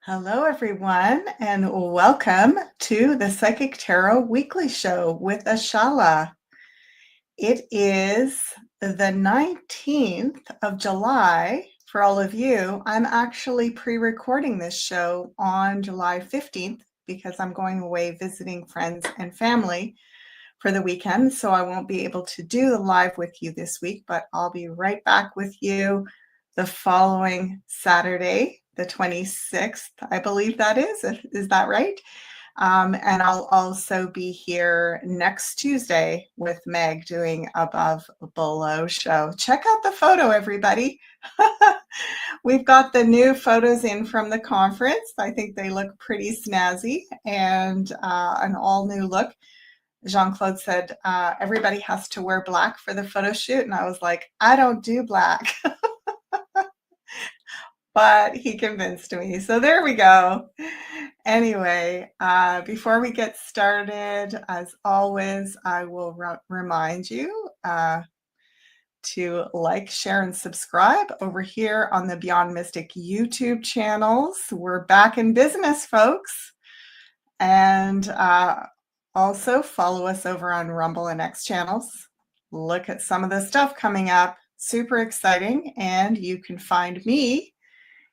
Hello, everyone, and welcome to the Psychic Tarot Weekly Show with Ashala. It is the 19th of July for all of you. I'm actually pre-recording this show on July 15th because I'm going away visiting friends and family for the weekend, so I won't be able to do the live with you this week, but I'll be right back with you the following Saturday, the 26th, I believe that is. Is that right? And I'll also be here next Tuesday with Meg doing Above Below show. Check out the photo, everybody. We've got the new photos in from the conference. I think they look pretty snazzy and an all new look. Jean-Claude said, everybody has to wear black for the photo shoot. And I was like, I don't do black. But he convinced me. So there we go. Anyway, before we get started, as always, I will remind you to like, share, and subscribe over here on the Beyond Mystic YouTube channels. We're back in business, folks. And also follow us over on Rumble and X channels. Look at some of the stuff coming up. Super exciting. And you can find me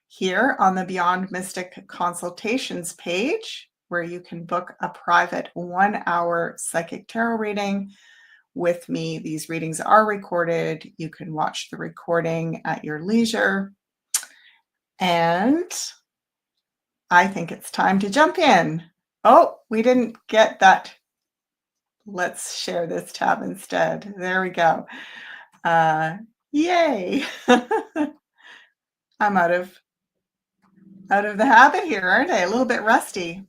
here on the Beyond Mystic consultations page, where you can book a private 1-hour psychic tarot reading with me. These readings are recorded. You can watch the recording at your leisure. And I think it's time to jump in. Oh, we didn't get that. Let's share this tab instead. There we go. Yay. I'm out of the habit here, aren't I? A little bit rusty.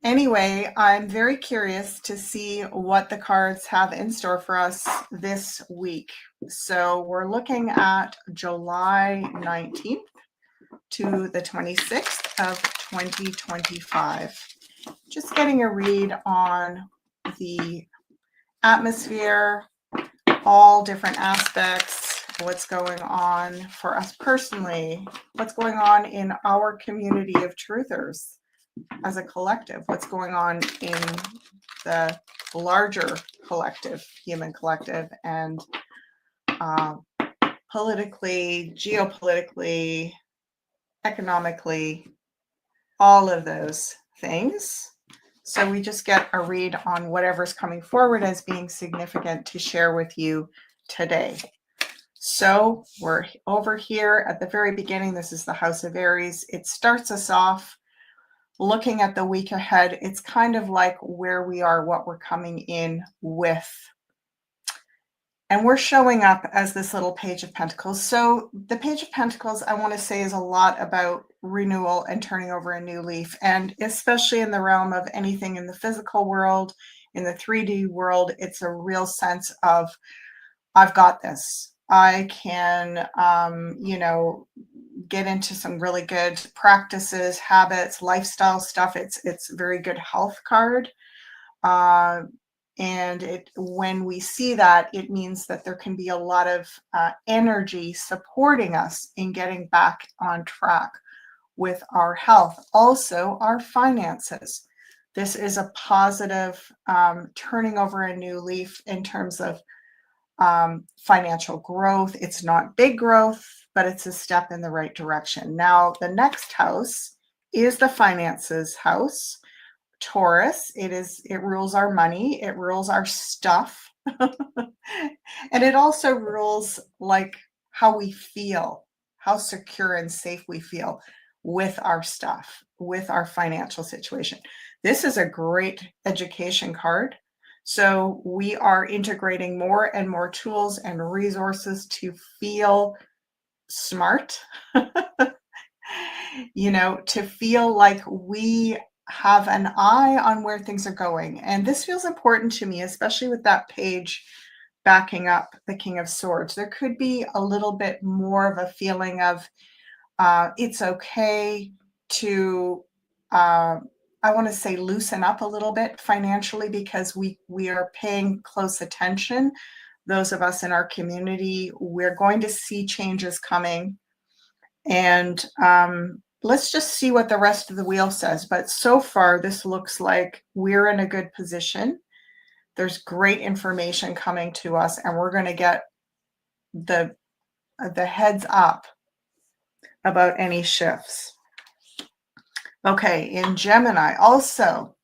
Anyway, I'm very curious to see what the cards have in store for us this week. So we're looking at July 19th to the 26th of 2025. Just getting a read on the atmosphere, all different aspects, what's going on for us personally, what's going on in our community of truthers as a collective, what's going on in the larger collective, human collective, and politically, geopolitically, economically, all of those things. So we just get a read on whatever's coming forward as being significant to share with you today. So we're over here at the very beginning. This is the House of Aries. It starts us off looking at the week ahead. It's kind of like where we are, what we're coming in with. And we're showing up as this little Page of Pentacles. So the Page of Pentacles, I want to say, is a lot about renewal and turning over a new leaf. And especially in the realm of anything in the physical world, in the 3D world, it's a real sense of, I've got this. I can, get into some really good practices, habits, lifestyle stuff. It's a very good health card. And when we see that, it means that there can be a lot of energy supporting us in getting back on track with our health. Also, our finances. This is a positive turning over a new leaf in terms of financial growth. It's not big growth, but it's a step in the right direction. Now, the next house is the finances house. Taurus. It rules our money. It rules our stuff. And it also rules like how we feel, how secure and safe we feel with our stuff, with our financial situation. This is a great education card. So we are integrating more and more tools and resources to feel smart, to feel like we have an eye on where things are going. And this feels important to me, especially with that page backing up the King of Swords. There could be a little bit more of a feeling of it's okay to, I want to say, loosen up a little bit financially, because we are paying close attention. Those of us in our community, we're going to see changes coming. And let's just see what the rest of the wheel says. But so far, this looks like we're in a good position. There's great information coming to us, and we're going to get the heads up about any shifts. Okay, in Gemini, also,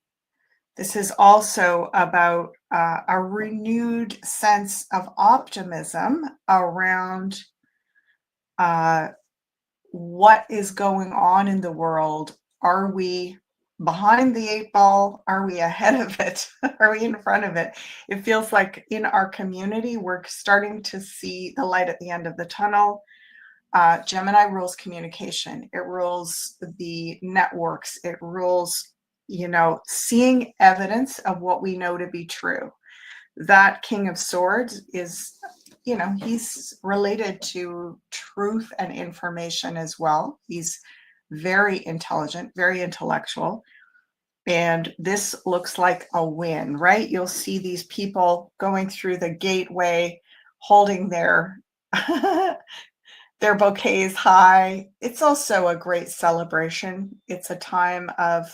this is also about a renewed sense of optimism around what is going on in the world. Are we behind the 8 ball? Are we ahead of it? Are we in front of it? It feels like in our community, we're starting to see the light at the end of the tunnel. Gemini rules communication. It rules the networks. It rules, seeing evidence of what we know to be true. That King of Swords is, he's related to truth and information as well. He's very intelligent, very intellectual. And this looks like a win, right? You'll see these people going through the gateway, holding their their bouquets high. It's also a great celebration. It's a time of,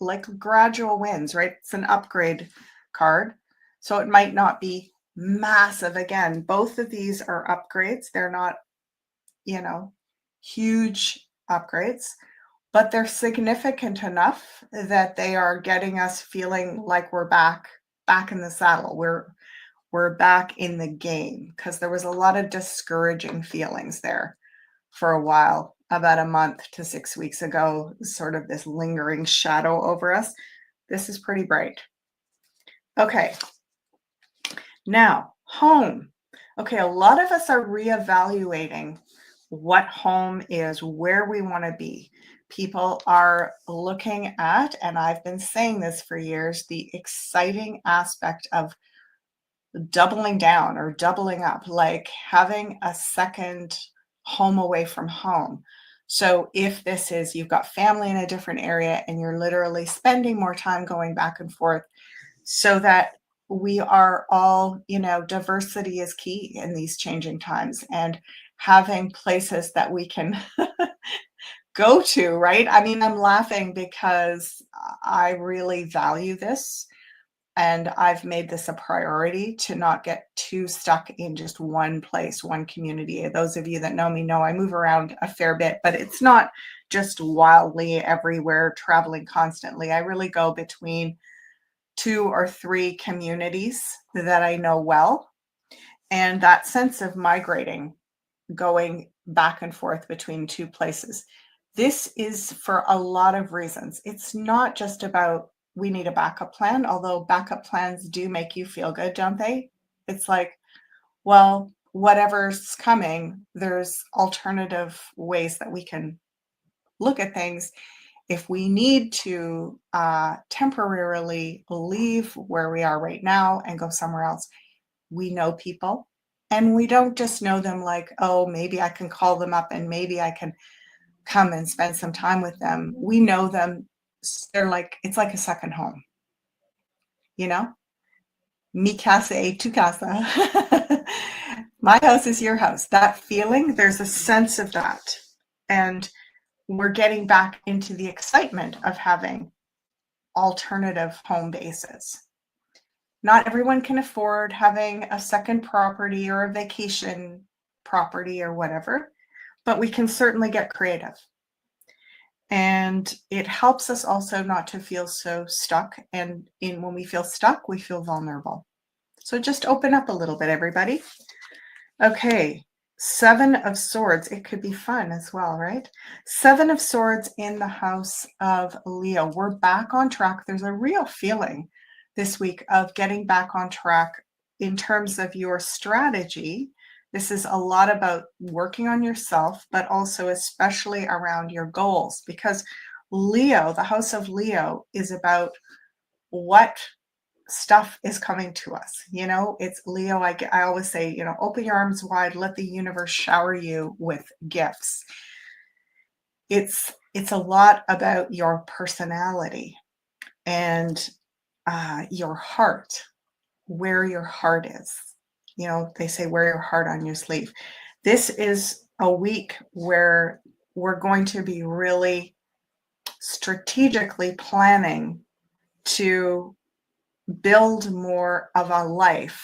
like gradual wins, right? It's an upgrade card. So it might not be massive. Again, both of these are upgrades. They're not, huge upgrades, but they're significant enough that they are getting us feeling like we're back in the saddle. We're back in the game, because there was a lot of discouraging feelings there for a while, about a month to 6 weeks ago, sort of this lingering shadow over us. This is pretty bright. Okay. Now, home. Okay, a lot of us are reevaluating what home is, where we want to be. People are looking at, and I've been saying this for years, the exciting aspect of doubling down or doubling up, like having a second home away from home. So if this is, you've got family in a different area and you're literally spending more time going back and forth, so that we are all, diversity is key in these changing times, and having places that we can go to, right? I mean, I'm laughing because I really value this. And I've made this a priority to not get too stuck in just one place, one community. Those of you that know me know I move around a fair bit, but it's not just wildly everywhere, traveling constantly. I really go between 2 or 3 communities that I know well. And that sense of migrating, going back and forth between 2 places. This is for a lot of reasons. It's not just about we need a backup plan, although backup plans do make you feel good, don't they? It's like, well, whatever's coming, there's alternative ways that we can look at things. If we need to temporarily leave where we are right now and go somewhere else, we know people. And we don't just know them like, oh, maybe I can call them up and maybe I can come and spend some time with them. We know them. They're like, it's like a second home, you know? Mi casa tu casa. My house is your house. That feeling, there's a sense of that. And we're getting back into the excitement of having alternative home bases. Not everyone can afford having a second property or a vacation property or whatever, but we can certainly get creative. And it helps us also not to feel so stuck. And when we feel stuck, we feel vulnerable. So just open up a little bit, everybody. Okay, 7 of Swords. It could be fun as well, right? 7 of Swords in the house of Leo. We're back on track. There's a real feeling this week of getting back on track in terms of your strategy. This is a lot about working on yourself, but also especially around your goals, because Leo, the house of Leo, is about what stuff is coming to us. It's Leo. I always say, open your arms wide, let the universe shower you with gifts. It's a lot about your personality and your heart, where your heart is. They say wear your heart on your sleeve. This is a week where we're going to be really strategically planning to build more of a life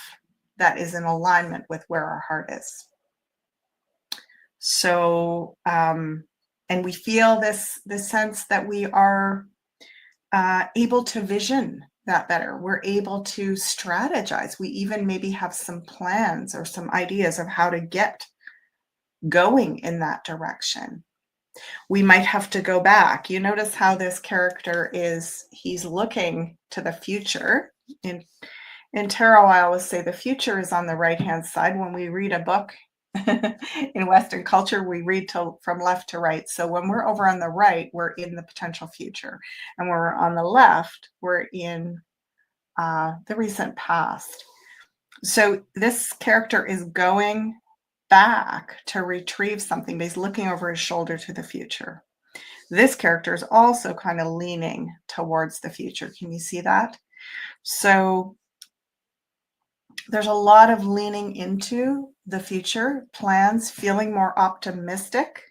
that is in alignment with where our heart is. So, and we feel this sense that we are able to vision that better. We're able to strategize. We even maybe have some plans or some ideas of how to get going in that direction. We might have to go back. You notice how this character he's looking to the future. In tarot, I always say the future is on the right-hand side. When we read a book in Western culture, we read from left to right. So when we're over on the right, we're in the potential future. And when we're on the left, we're in the recent past. So this character is going back to retrieve something, but he's looking over his shoulder to the future. This character is also kind of leaning towards the future. Can you see that? So there's a lot of leaning into the future, plans, feeling more optimistic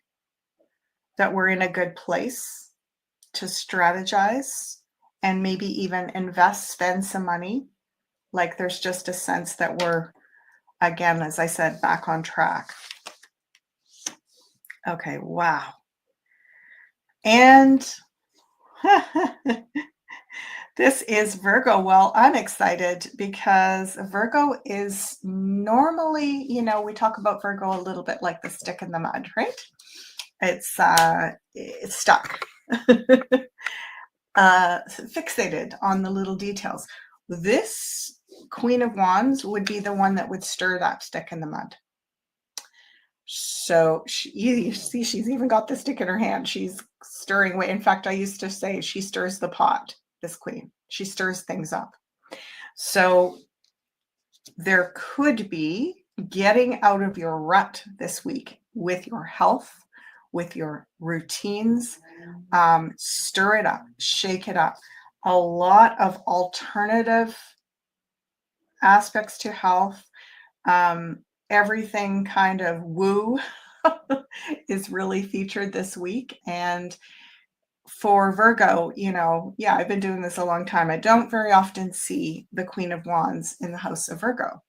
that we're in a good place to strategize and maybe even invest, spend some money. Like there's just a sense that we're, again, as I said, back on track. Okay, wow. And this is Virgo. Well, I'm excited because Virgo is normally, we talk about Virgo a little bit like the stick in the mud, right? It's stuck, fixated on the little details. This Queen of Wands would be the one that would stir that stick in the mud. So you see, she's even got the stick in her hand. She's stirring away. In fact, I used to say she stirs the pot, this queen. She stirs things up. So there could be getting out of your rut this week with your health, with your routines. Stir it up, shake it up. A lot of alternative aspects to health. Everything kind of woo is really featured this week. And for Virgo, I've been doing this a long time. I don't very often see the Queen of Wands in the house of Virgo.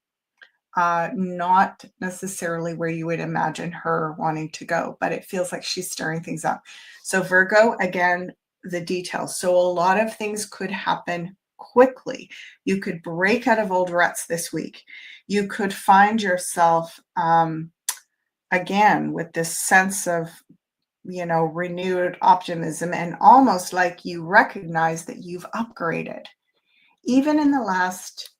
Not necessarily where you would imagine her wanting to go, but it feels like she's stirring things up. So Virgo, again, the details. So a lot of things could happen quickly. You could break out of old ruts this week. You could find yourself, again, with this sense of, renewed optimism and almost like you recognize that you've upgraded. Even in the last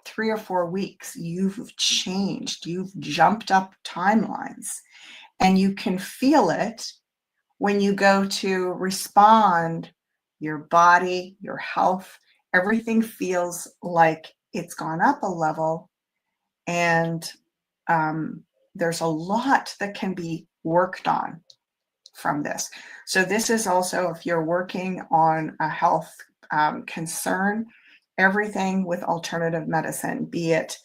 3 or 4 weeks, you've changed, you've jumped up timelines, and you can feel it when you go to respond. Your body, your health, everything feels like it's gone up a level, and there's a lot that can be worked on from this. So this is also, if you're working on a health concern, everything with alternative medicine, be it,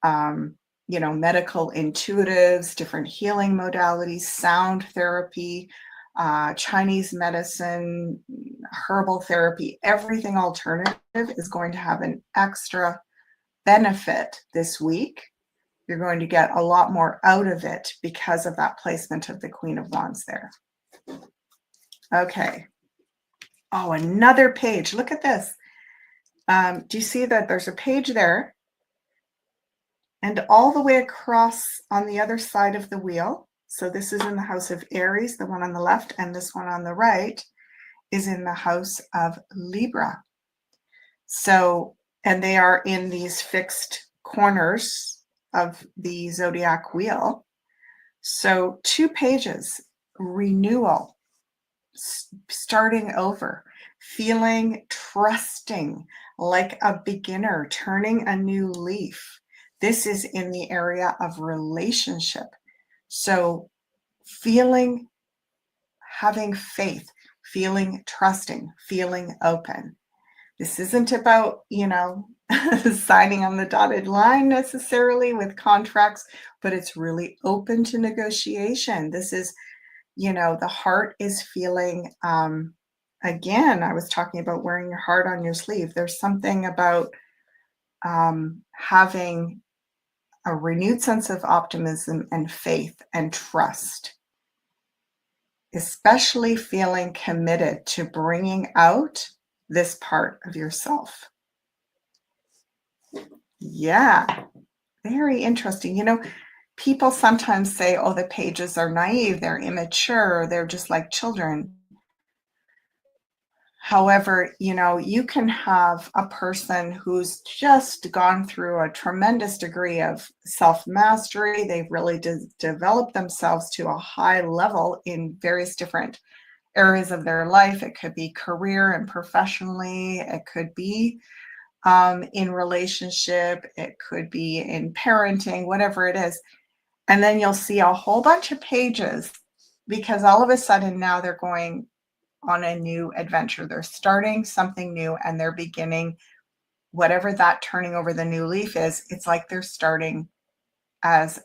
medical intuitives, different healing modalities, sound therapy, Chinese medicine, herbal therapy, everything alternative is going to have an extra benefit this week. You're going to get a lot more out of it because of that placement of the Queen of Wands there. Okay. Oh, another page. Look at this. Do you see that there's a page there? And all the way across on the other side of the wheel, so this is in the house of Aries, the one on the left, and this one on the right is in the house of Libra. So, and they are in these fixed corners of the zodiac wheel. So 2 pages, renewal, starting over, feeling trusting like a beginner, turning a new leaf. This is in the area of relationship. So feeling, having faith, feeling trusting, feeling open. This isn't about, signing on the dotted line necessarily with contracts, but it's really open to negotiation. This is, The heart is feeling, again, I was talking about wearing your heart on your sleeve. There's something about having a renewed sense of optimism and faith and trust, especially feeling committed to bringing out this part of yourself. Yeah, very interesting. People sometimes say, oh, the pages are naive, they're immature, they're just like children. However, you can have a person who's just gone through a tremendous degree of self-mastery. They've really developed themselves to a high level in various different areas of their life. It could be career and professionally. It could be in relationship. It could be in parenting, whatever it is. And then you'll see a whole bunch of pages because all of a sudden now they're going on a new adventure. They're starting something new and they're beginning whatever that turning over the new leaf is. It's like they're starting as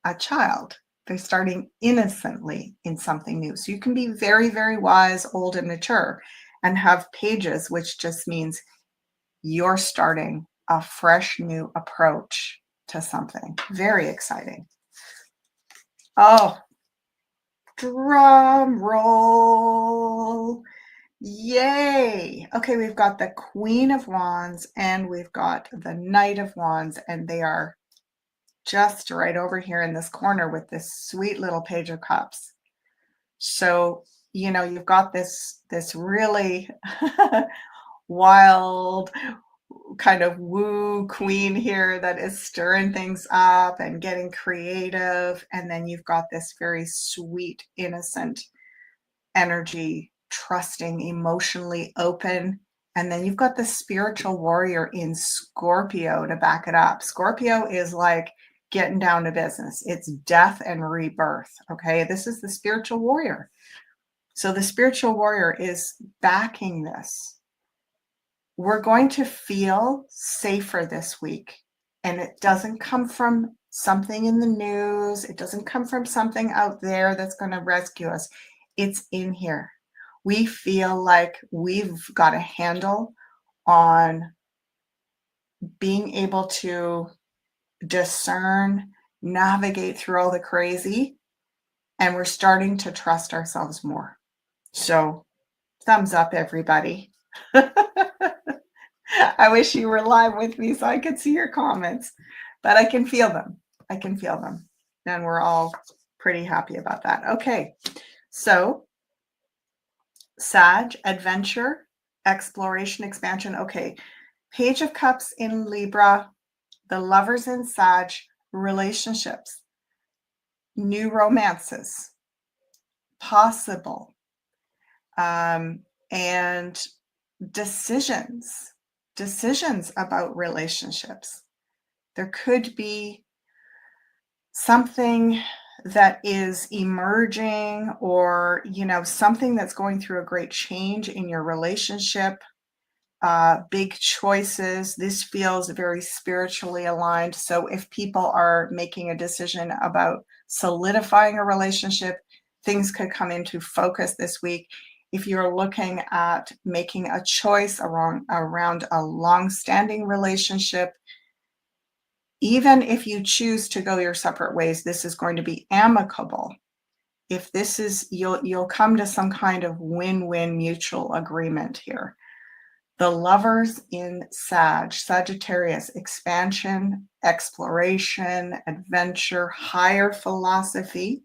a child. They're starting innocently in something new. So you can be very, very wise, old, and mature and have pages, which just means you're starting a fresh new approach to something. Very exciting. Oh, drum roll. Yay. Okay, we've got the Queen of Wands and we've got the Knight of Wands, and they are just right over here in this corner with this sweet little Page of Cups. So, you've got this really wild kind of woo queen here that is stirring things up and getting creative. And then you've got this very sweet, innocent energy, trusting, emotionally open. And then you've got the spiritual warrior in Scorpio to back it up. Scorpio is like getting down to business. It's death and rebirth. Okay. This is the spiritual warrior. So the spiritual warrior is backing this. We're going to feel safer this week. And it doesn't come from something in the news. It doesn't come from something out there that's going to rescue us. It's in here. We feel like we've got a handle on being able to discern, navigate through all the crazy, and we're starting to trust ourselves more. So, thumbs up, everybody. I wish you were live with me so I could see your comments, but I can feel them. I can feel them. And we're all pretty happy about that. Okay, so Sag, adventure, exploration, expansion. Okay, Page of Cups in Libra, the Lovers in Sag, relationships, new romances, possible, and decisions about relationships. There could be something that is emerging, or something that's going through a great change in your relationship, big choices. This feels very spiritually aligned. So if people are making a decision about solidifying a relationship, things could come into focus this week. If you're looking at making a choice around a long-standing relationship, even if you choose to go your separate ways, this is going to be amicable. If this is, you'll come to some kind of win-win mutual agreement here. The Lovers in Sagittarius, expansion, exploration, adventure, higher philosophy,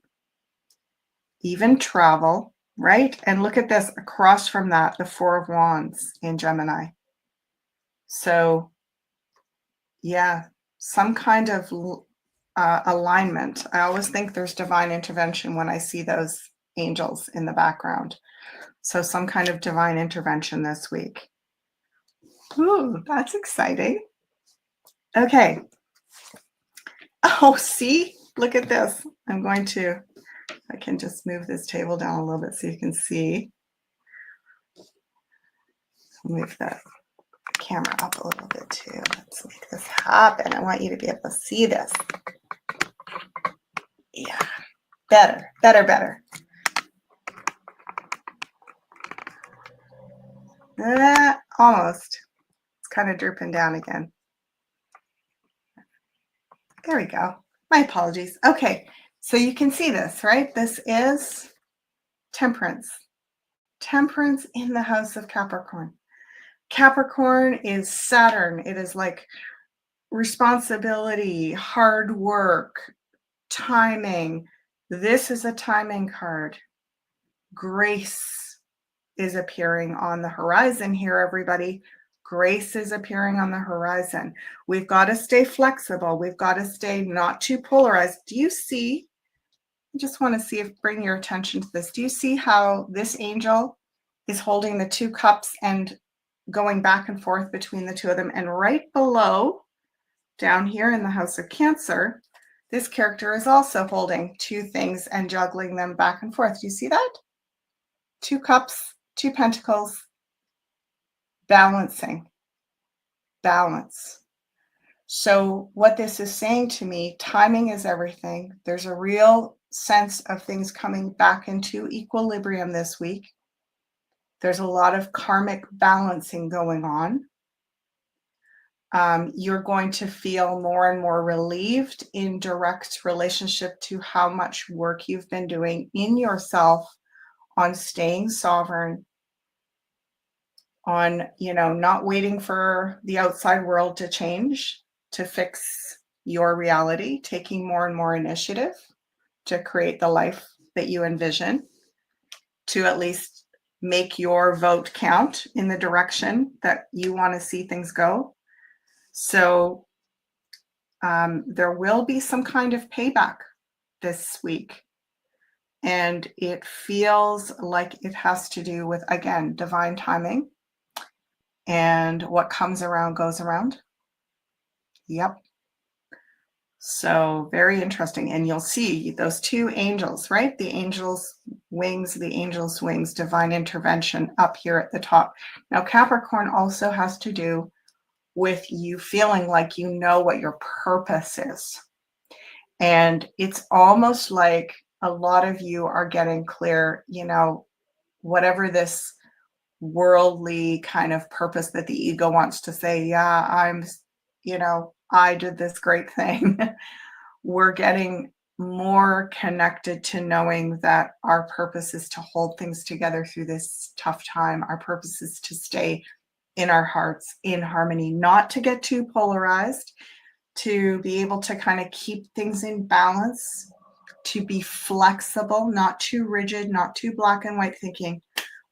even travel, right? And look at this, across from that, the Four of Wands in Gemini. So, yeah, some kind of alignment. I always think there's divine intervention when I see those angels in the background. So some kind of divine intervention this week. Ooh, that's exciting. Okay. Oh, see? Look at this. I can just move this table down a little bit so you can see. Move the camera up a little bit too. Let's make this happen. I want you to be able to see this. Yeah, better. Almost. It's kind of drooping down again. There we go. My apologies. Okay, so you can see this, right? This is Temperance. Temperance in the house of Capricorn. Capricorn is Saturn. It is like responsibility, hard work, timing. This is a timing card. Grace is appearing on the horizon here, everybody. Grace is appearing on the horizon. We've got to stay flexible. We've got to stay not too polarized. Do you see? I just want to see if bring your attention to this. Do you see how this angel is holding the 2 cups and going back and forth between the 2 of them? And right below, down here in the house of Cancer, this character is also holding 2 things and juggling them back and forth. Do you see that? 2 cups, 2 pentacles, balancing, balance. So what this is saying to me, timing is everything. There's a real sense of things coming back into equilibrium this week. There's a lot of karmic balancing going on. You're going to feel more and more relieved in direct relationship to how much work you've been doing in yourself on staying sovereign, on, not waiting for the outside world to change, to fix your reality, taking more and more initiative to create the life that you envision, to at least make your vote count in the direction that you want to see things go. So there will be some kind of payback this week. And it feels like it has to do with, again, divine timing. And what comes around goes around. Yep. So very interesting. And you'll see those 2 angels, right? The angel's wings, divine intervention up here at the top. Now, Capricorn also has to do with you feeling like you know what your purpose is. And it's almost like a lot of you are getting clear, whatever this worldly kind of purpose that the ego wants to say, yeah, I did this great thing. We're getting more connected to knowing that our purpose is to hold things together through this tough time. Our purpose is to stay in our hearts in harmony, not to get too polarized, to be able to kind of keep things in balance, to be flexible, not too rigid, not too black and white thinking,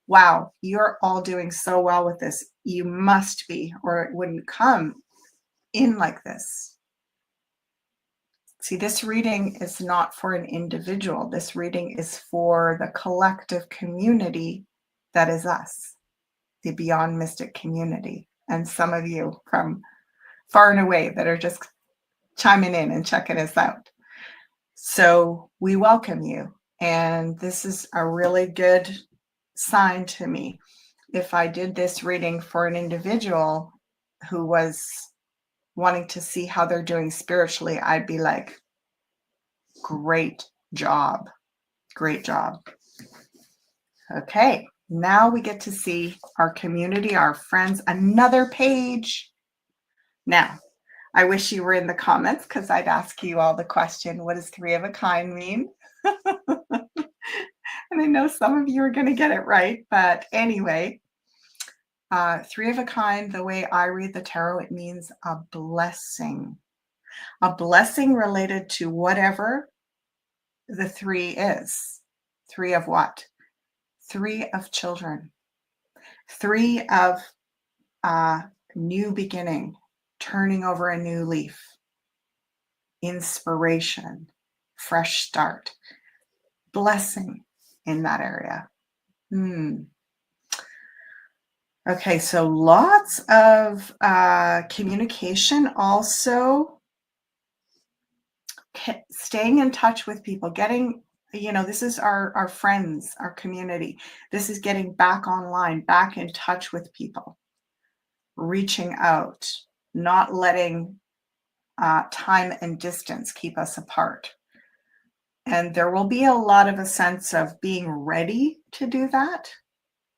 wow, you're all doing so well with this. You must be, or it wouldn't come in like this. See, this reading is not for an individual. This reading is for the collective community that is us, the Beyond Mystic community, and some of you from far and away that are just chiming in and checking us out. So we welcome you. And this is a really good sign to me. If I did this reading for an individual who was wanting to see how they're doing spiritually, I'd be like, great job. Great job. Okay, now we get to see our community, our friends, another page. Now, I wish you were in the comments because I'd ask you all the question, what does 3 of a kind mean? And I know some of you are going to get it right, but anyway, 3 of a kind, the way I read the tarot, it means a blessing related to whatever the 3 is. 3 of what? 3 of children, 3 of new beginning, turning over a new leaf, inspiration, fresh start, blessing in that area. Okay, so lots of communication, also staying in touch with people, getting, this is our friends, our community. This is getting back online, back in touch with people, reaching out, not letting time and distance keep us apart. And there will be a lot of a sense of being ready to do that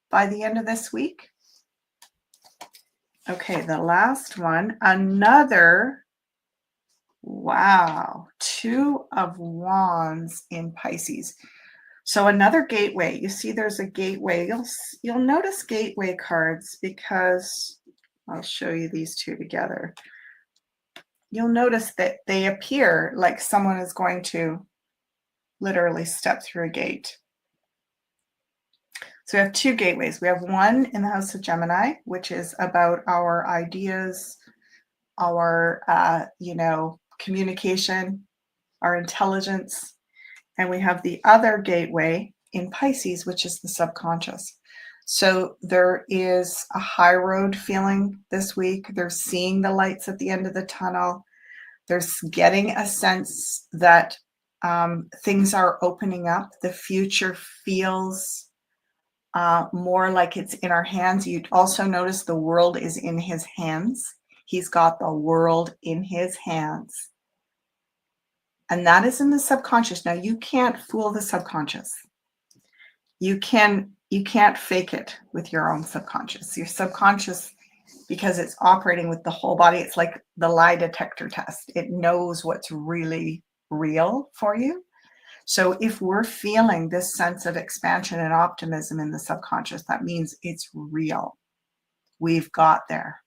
by the end of this week. Okay, the last one, another, wow, Two of Wands in Pisces. So another gateway. You see there's a gateway. You'll notice gateway cards because I'll show you these two together. You'll notice that they appear like someone is going to literally step through a gate. So we have two gateways. We have one in the house of Gemini, which is about our ideas, our communication, our intelligence. And we have the other gateway in Pisces, which is the subconscious. So there is a high road feeling this week. They're seeing the lights at the end of the tunnel. There's getting a sense that things are opening up. The future feels more like it's in our hands. You'd also notice the world is in his hands. He's got the world in his hands. And that is in the subconscious. Now, you can't fool the subconscious. You can't fake it with your own subconscious. Your subconscious, because it's operating with the whole body, it's like the lie detector test. It knows what's really real for you. So if we're feeling this sense of expansion and optimism in the subconscious, that means it's real. We've got there.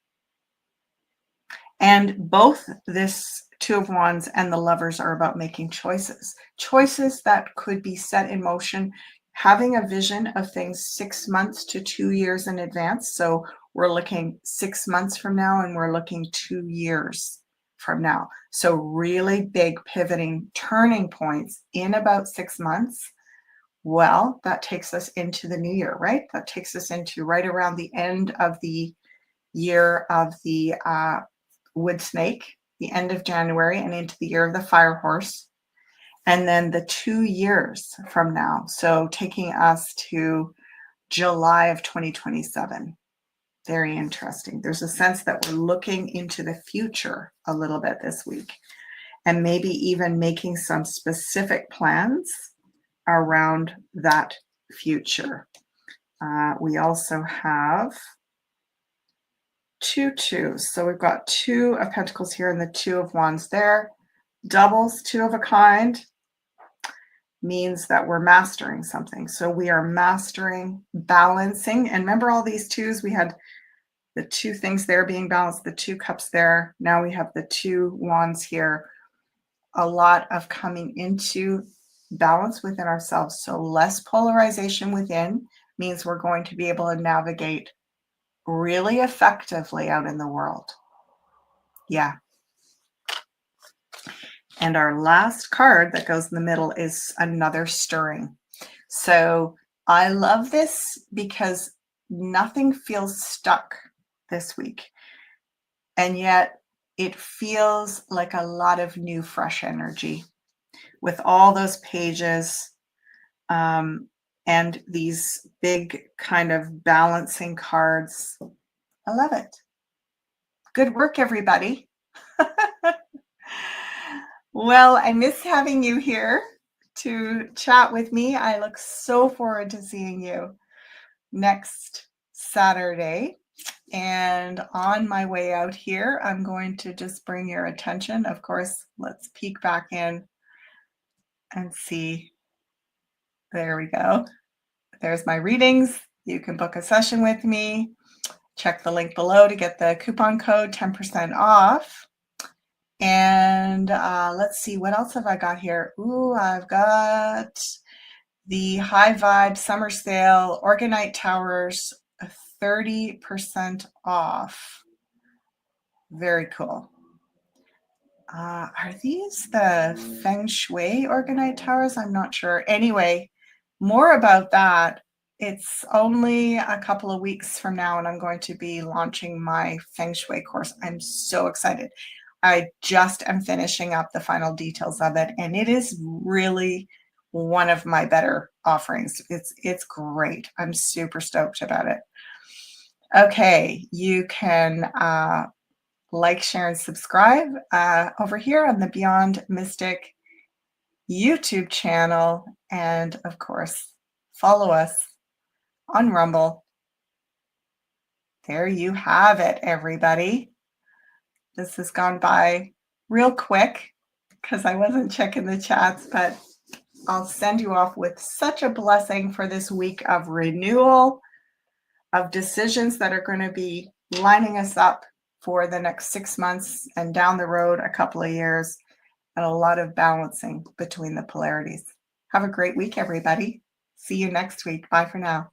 And both this Two of Wands and the Lovers are about making choices that could be set in motion, having a vision of things 6 months to 2 years in advance. So we're looking 6 months from now and we're looking 2 years from now. So really big pivoting turning points in about 6 months. Well, that takes us into the new year, right? That takes us into right around the end of the year of the wood snake, the end of January, and into the year of the fire horse. And then the 2 years from now, so taking us to July of 2027. Very interesting. There's a sense that we're looking into the future a little bit this week, and maybe even making some specific plans around that future. We also have 2 twos. So we've got 2 of Pentacles here and the 2 of Wands there. Doubles, 2 of a kind, means that we're mastering something. So we are mastering, balancing. And remember all these twos? We had the 2 things there being balanced, the 2 cups there. Now we have the 2 wands here. A lot of coming into balance within ourselves. So less polarization within means we're going to be able to navigate really effectively out in the world. Yeah. And our last card that goes in the middle is another stirring. So I love this because nothing feels stuck this week. And yet it feels like a lot of new, fresh energy with all those pages and these big kind of balancing cards. I love it. Good work, everybody. Well, I miss having you here to chat with me. I look so forward to seeing you next Saturday. And on my way out here, I'm going to just bring your attention. Of course, let's peek back in and see. There we go. There's my readings. You can book a session with me. Check the link below to get the coupon code 10% off. And let's see, what else have I got here? Ooh, I've got the High Vibe Summer Sale Organite Towers 30% off. Very cool. Are these the Feng Shui Organite Towers? I'm not sure. Anyway, more about that. It's only a couple of weeks from now, and I'm going to be launching my Feng Shui course. I'm so excited. I just am finishing up the final details of it, and it is really one of my better offerings. It's great. I'm super stoked about it. Okay, you can like, share, and subscribe over here on the Beyond Mystic YouTube channel, and of course, follow us on Rumble. There you have it, everybody. This has gone by real quick because I wasn't checking the chats, but I'll send you off with such a blessing for this week of renewal, of decisions that are going to be lining us up for the next 6 months and down the road a couple of years, and a lot of balancing between the polarities. Have a great week, everybody. See you next week. Bye for now.